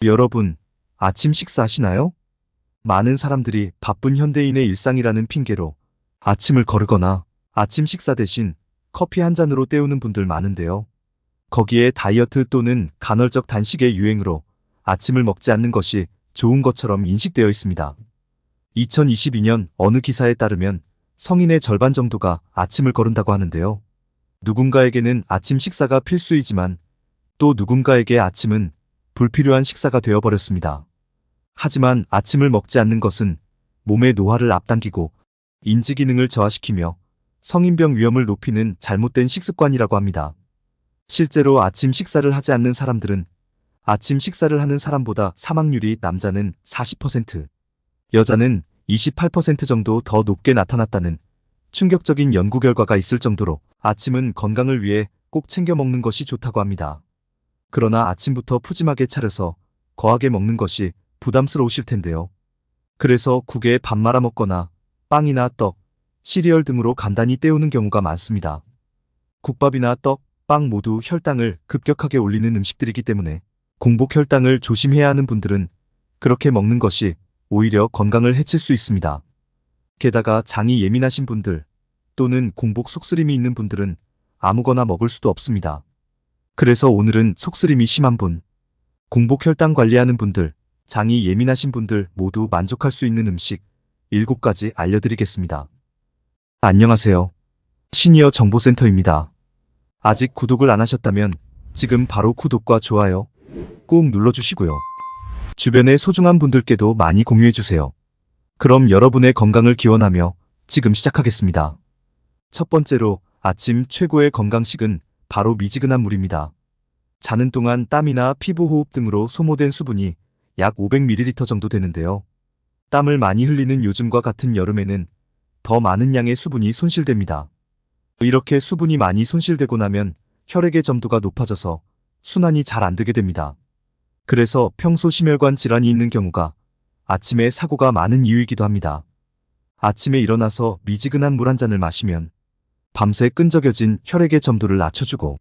여러분, 아침 식사하시나요? 많은 사람들이 바쁜 현대인의 일상이라는 핑계로 아침을 거르거나 아침 식사 대신 커피 한 잔으로 때우는 분들 많은데요. 거기에 다이어트 또는 간헐적 단식의 유행으로 아침을 먹지 않는 것이 좋은 것처럼 인식되어 있습니다. 2022년 어느 기사에 따르면 성인의 절반 정도가 아침을 거른다고 하는데요. 누군가에게는 아침 식사가 필수이지만 또 누군가에게 아침은 불필요한 식사가 되어버렸습니다. 하지만 아침을 먹지 않는 것은 몸의 노화를 앞당기고 인지 기능을 저하시키며 성인병 위험을 높이는 잘못된 식습관이라고 합니다. 실제로 아침 식사를 하지 않는 사람들은 아침 식사를 하는 사람보다 사망률이 남자는 40%, 여자는 28% 정도 더 높게 나타났다는 충격적인 연구 결과가 있을 정도로 아침은 건강을 위해 꼭 챙겨 먹는 것이 좋다고 합니다. 그러나 아침부터 푸짐하게 차려서 거하게 먹는 것이 부담스러우실 텐데요. 그래서 국에 밥 말아 먹거나 빵이나 떡, 시리얼 등으로 간단히 때우는 경우가 많습니다. 국밥이나 떡, 빵 모두 혈당을 급격하게 올리는 음식들이기 때문에 공복 혈당을 조심해야 하는 분들은 그렇게 먹는 것이 오히려 건강을 해칠 수 있습니다. 게다가 장이 예민하신 분들 또는 공복 속쓰림이 있는 분들은 아무거나 먹을 수도 없습니다. 그래서 오늘은 속쓰림이 심한 분, 공복 혈당 관리하는 분들, 장이 예민하신 분들 모두 만족할 수 있는 음식 7가지 알려드리겠습니다. 안녕하세요. 시니어 정보센터입니다. 아직 구독을 안 하셨다면 지금 바로 구독과 좋아요 꾹 눌러주시고요. 주변의 소중한 분들께도 많이 공유해주세요. 그럼 여러분의 건강을 기원하며 지금 시작하겠습니다. 첫 번째로 아침 최고의 건강식은 바로 미지근한 물입니다. 자는 동안 땀이나 피부 호흡 등으로 소모된 수분이 약 500ml 정도 되는데요. 땀을 많이 흘리는 요즘과 같은 여름에는 더 많은 양의 수분이 손실됩니다. 이렇게 수분이 많이 손실되고 나면 혈액의 점도가 높아져서 순환이 잘 안 되게 됩니다. 그래서 평소 심혈관 질환이 있는 경우가 아침에 사고가 많은 이유이기도 합니다. 아침에 일어나서 미지근한 물 한 잔을 마시면 밤새 끈적여진 혈액의 점도를 낮춰주고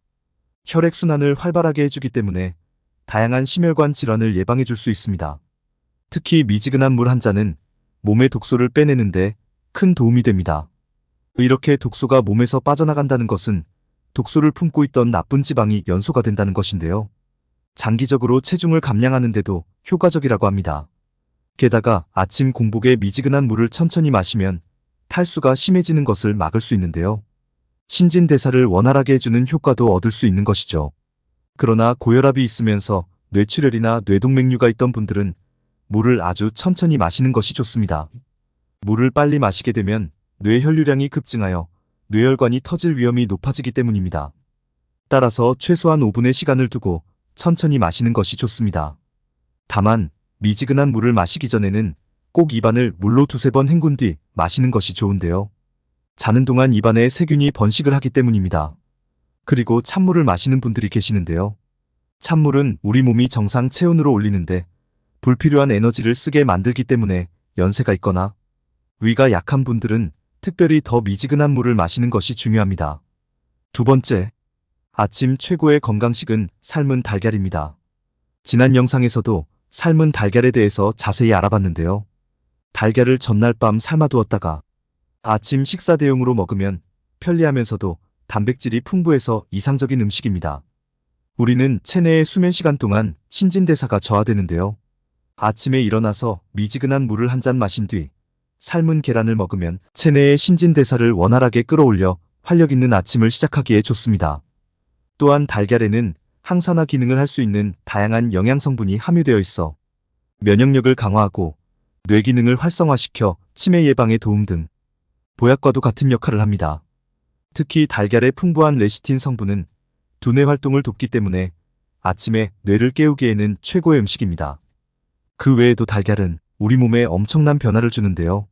혈액순환을 활발하게 해주기 때문에 다양한 심혈관 질환을 예방해 줄 수 있습니다. 특히 미지근한 물 한 잔은 몸의 독소를 빼내는데 큰 도움이 됩니다. 이렇게 독소가 몸에서 빠져나간다는 것은 독소를 품고 있던 나쁜 지방이 연소가 된다는 것인데요. 장기적으로 체중을 감량하는 데도 효과적이라고 합니다. 게다가 아침 공복에 미지근한 물을 천천히 마시면 탈수가 심해지는 것을 막을 수 있는데요. 신진대사를 원활하게 해주는 효과도 얻을 수 있는 것이죠. 그러나 고혈압이 있으면서 뇌출혈이나 뇌동맥류가 있던 분들은 물을 아주 천천히 마시는 것이 좋습니다. 물을 빨리 마시게 되면 뇌 혈류량이 급증하여 뇌혈관이 터질 위험이 높아지기 때문입니다. 따라서 최소한 5분의 시간을 두고 천천히 마시는 것이 좋습니다. 다만 미지근한 물을 마시기 전에는 꼭 입안을 물로 2~3번 헹군 뒤 마시는 것이 좋은데요. 자는 동안 입안에 세균이 번식을 하기 때문입니다. 그리고 찬물을 마시는 분들이 계시는데요. 찬물은 우리 몸이 정상 체온으로 올리는데 불필요한 에너지를 쓰게 만들기 때문에 연세가 있거나 위가 약한 분들은 특별히 더 미지근한 물을 마시는 것이 중요합니다. 두 번째, 아침 최고의 건강식은 삶은 달걀입니다. 지난 영상에서도 삶은 달걀에 대해서 자세히 알아봤는데요. 달걀을 전날 밤 삶아두었다가 아침 식사 대용으로 먹으면 편리하면서도 단백질이 풍부해서 이상적인 음식입니다. 우리는 체내의 수면 시간 동안 신진대사가 저하되는데요. 아침에 일어나서 미지근한 물을 한 잔 마신 뒤 삶은 계란을 먹으면 체내의 신진대사를 원활하게 끌어올려 활력 있는 아침을 시작하기에 좋습니다. 또한 달걀에는 항산화 기능을 할 수 있는 다양한 영양 성분이 함유되어 있어 면역력을 강화하고 뇌 기능을 활성화시켜 치매 예방에 도움 등 보약과도 같은 역할을 합니다. 특히 달걀의 풍부한 레시틴 성분은 두뇌 활동을 돕기 때문에 아침에 뇌를 깨우기에는 최고의 음식입니다. 그 외에도 달걀은 우리 몸에 엄청난 변화를 주는데요.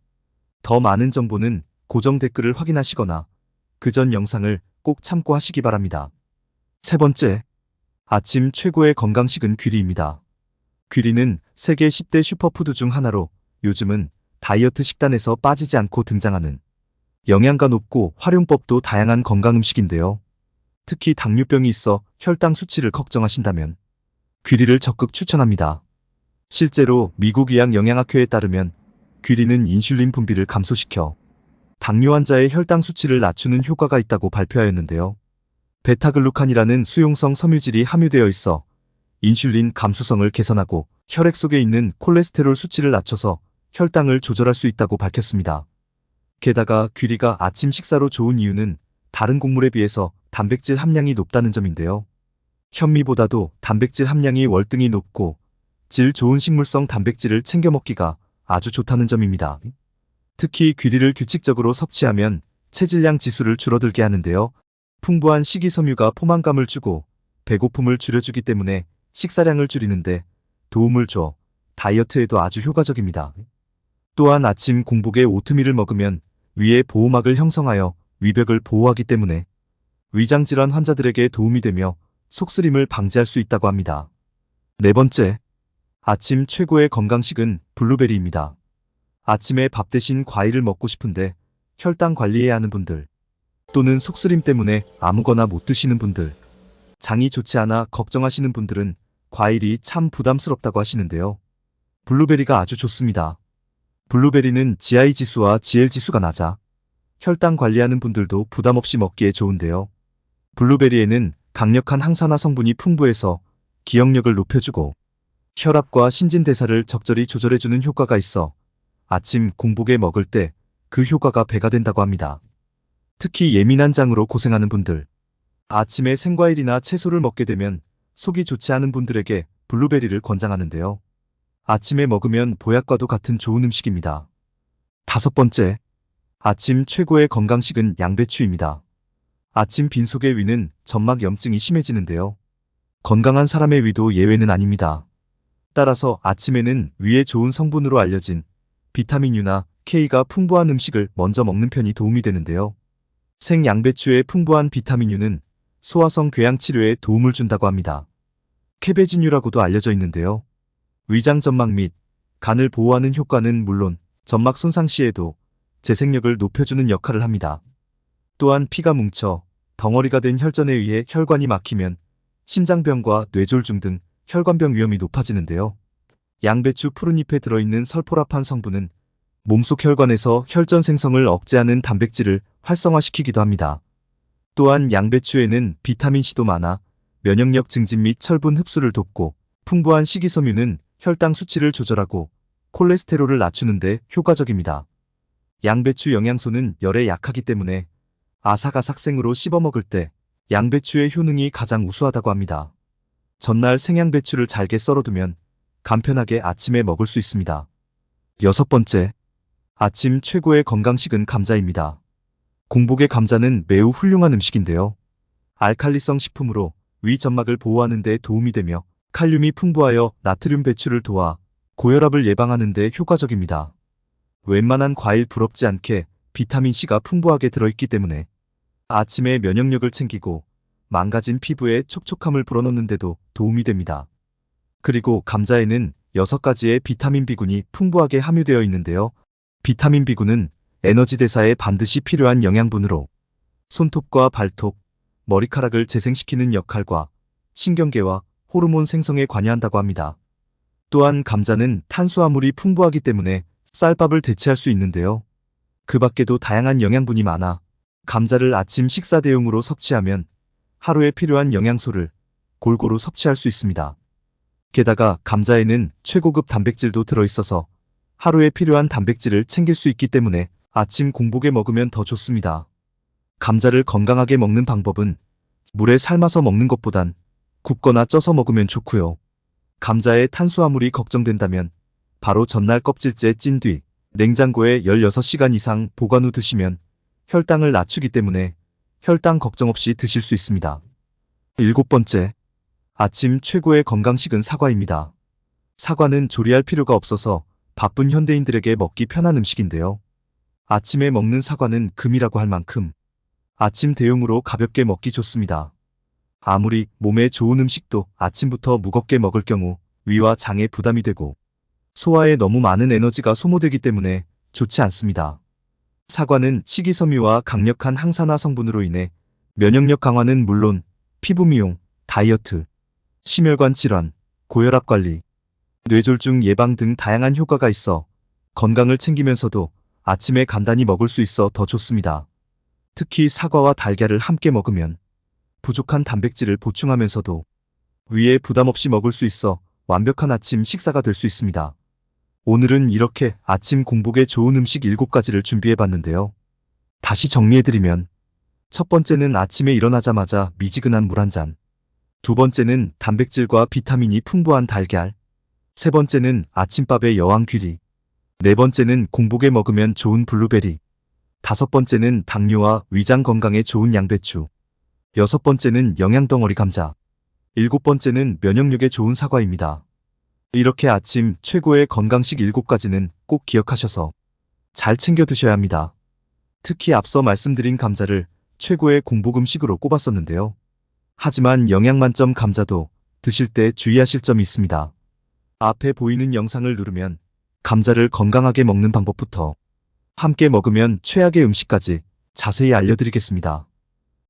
더 많은 정보는 고정 댓글을 확인하시거나 그 전 영상을 꼭 참고하시기 바랍니다. 세 번째, 아침 최고의 건강식은 귀리입니다. 귀리는 세계 10대 슈퍼푸드 중 하나로 요즘은 다이어트 식단에서 빠지지 않고 등장하는 영양가 높고 활용법도 다양한 건강 음식인데요. 특히 당뇨병이 있어 혈당 수치를 걱정하신다면 귀리를 적극 추천합니다. 실제로 미국 의학영양학회에 따르면 귀리는 인슐린 분비를 감소시켜 당뇨 환자의 혈당 수치를 낮추는 효과가 있다고 발표하였는데요. 베타글루칸이라는 수용성 섬유질이 함유되어 있어 인슐린 감수성을 개선하고 혈액 속에 있는 콜레스테롤 수치를 낮춰서 혈당을 조절할 수 있다고 밝혔습니다. 게다가 귀리가 아침 식사로 좋은 이유는 다른 곡물에 비해서 단백질 함량이 높다는 점인데요. 현미보다도 단백질 함량이 월등히 높고 질 좋은 식물성 단백질을 챙겨 먹기가 아주 좋다는 점입니다. 특히 귀리를 규칙적으로 섭취하면 체질량 지수를 줄어들게 하는데요. 풍부한 식이섬유가 포만감을 주고 배고픔을 줄여주기 때문에 식사량을 줄이는데 도움을 줘 다이어트에도 아주 효과적입니다. 또한 아침 공복에 오트밀을 먹으면 위의 보호막을 형성하여 위벽을 보호하기 때문에 위장질환 환자들에게 도움이 되며 속쓰림을 방지할 수 있다고 합니다. 네 번째, 아침 최고의 건강식은 블루베리입니다. 아침에 밥 대신 과일을 먹고 싶은데 혈당 관리해야 하는 분들, 또는 속쓰림 때문에 아무거나 못 드시는 분들, 장이 좋지 않아 걱정하시는 분들은 과일이 참 부담스럽다고 하시는데요. 블루베리가 아주 좋습니다. 블루베리는 GI 지수와 GL 지수가 낮아 혈당 관리하는 분들도 부담 없이 먹기에 좋은데요. 블루베리에는 강력한 항산화 성분이 풍부해서 기억력을 높여주고 혈압과 신진대사를 적절히 조절해주는 효과가 있어 아침 공복에 먹을 때 그 효과가 배가 된다고 합니다. 특히 예민한 장으로 고생하는 분들, 아침에 생과일이나 채소를 먹게 되면 속이 좋지 않은 분들에게 블루베리를 권장하는데요. 아침에 먹으면 보약과도 같은 좋은 음식입니다. 다섯 번째, 아침 최고의 건강식은 양배추입니다. 아침 빈속의 위는 점막 염증이 심해지는데요. 건강한 사람의 위도 예외는 아닙니다. 따라서 아침에는 위에 좋은 성분으로 알려진 비타민 U나 K가 풍부한 음식을 먼저 먹는 편이 도움이 되는데요. 생양배추의 풍부한 비타민 U는 소화성 궤양 치료에 도움을 준다고 합니다. 캐베지뉴라고도 알려져 있는데요. 위장 점막 및 간을 보호하는 효과는 물론 점막 손상 시에도 재생력을 높여주는 역할을 합니다. 또한 피가 뭉쳐 덩어리가 된 혈전에 의해 혈관이 막히면 심장병과 뇌졸중 등 혈관병 위험이 높아지는데요. 양배추 푸른잎에 들어있는 설포라판 성분은 몸속 혈관에서 혈전 생성을 억제하는 단백질을 활성화시키기도 합니다. 또한 양배추에는 비타민C도 많아 면역력 증진 및 철분 흡수를 돕고 풍부한 식이섬유는 혈당 수치를 조절하고 콜레스테롤을 낮추는 데 효과적입니다. 양배추 영양소는 열에 약하기 때문에 아삭아삭 생으로 씹어 먹을 때 양배추의 효능이 가장 우수하다고 합니다. 전날 생양배추를 잘게 썰어두면 간편하게 아침에 먹을 수 있습니다. 여섯 번째, 아침 최고의 건강식은 감자입니다. 공복의 감자는 매우 훌륭한 음식인데요. 알칼리성 식품으로 위 점막을 보호하는 데 도움이 되며 칼륨이 풍부하여 나트륨 배출을 도와 고혈압을 예방하는 데 효과적입니다. 웬만한 과일 부럽지 않게 비타민C가 풍부하게 들어있기 때문에 아침에 면역력을 챙기고 망가진 피부에 촉촉함을 불어넣는 데도 도움이 됩니다. 그리고 감자에는 6가지의 비타민 B군이 풍부하게 함유되어 있는데요. 비타민 B군은 에너지 대사에 반드시 필요한 영양분으로 손톱과 발톱, 머리카락을 재생시키는 역할과 신경계와 호르몬 생성에 관여한다고 합니다. 또한 감자는 탄수화물이 풍부하기 때문에 쌀밥을 대체할 수 있는데요. 그 밖에도 다양한 영양분이 많아 감자를 아침 식사 대용으로 섭취하면 하루에 필요한 영양소를 골고루 섭취할 수 있습니다. 게다가 감자에는 최고급 단백질도 들어있어서 하루에 필요한 단백질을 챙길 수 있기 때문에 아침 공복에 먹으면 더 좋습니다. 감자를 건강하게 먹는 방법은 물에 삶아서 먹는 것보단 굽거나 쪄서 먹으면 좋고요. 감자에 탄수화물이 걱정된다면 바로 전날 껍질째 찐 뒤 냉장고에 16시간 이상 보관 후 드시면 혈당을 낮추기 때문에 혈당 걱정 없이 드실 수 있습니다. 일곱 번째, 아침 최고의 건강식은 사과입니다. 사과는 조리할 필요가 없어서 바쁜 현대인들에게 먹기 편한 음식인데요. 아침에 먹는 사과는 금이라고 할 만큼 아침 대용으로 가볍게 먹기 좋습니다. 아무리 몸에 좋은 음식도 아침부터 무겁게 먹을 경우 위와 장에 부담이 되고 소화에 너무 많은 에너지가 소모되기 때문에 좋지 않습니다. 사과는 식이섬유와 강력한 항산화 성분으로 인해 면역력 강화는 물론 피부 미용, 다이어트, 심혈관 질환, 고혈압 관리, 뇌졸중 예방 등 다양한 효과가 있어 건강을 챙기면서도 아침에 간단히 먹을 수 있어 더 좋습니다. 특히 사과와 달걀을 함께 먹으면 부족한 단백질을 보충하면서도 위에 부담 없이 먹을 수 있어 완벽한 아침 식사가 될 수 있습니다. 오늘은 이렇게 아침 공복에 좋은 음식 7가지를 준비해봤는데요. 다시 정리해드리면 첫 번째는 아침에 일어나자마자 미지근한 물 한 잔, 두 번째는 단백질과 비타민이 풍부한 달걀, 세 번째는 아침밥의 여왕 귀리, 네 번째는 공복에 먹으면 좋은 블루베리, 다섯 번째는 당뇨와 위장 건강에 좋은 양배추, 여섯 번째는 영양덩어리 감자, 일곱 번째는 면역력에 좋은 사과입니다. 이렇게 아침 최고의 건강식 7가지는 꼭 기억하셔서 잘 챙겨 드셔야 합니다. 특히 앞서 말씀드린 감자를 최고의 공복 음식으로 꼽았었는데요. 하지만 영양 만점 감자도 드실 때 주의하실 점이 있습니다. 앞에 보이는 영상을 누르면 감자를 건강하게 먹는 방법부터 함께 먹으면 최악의 음식까지 자세히 알려드리겠습니다.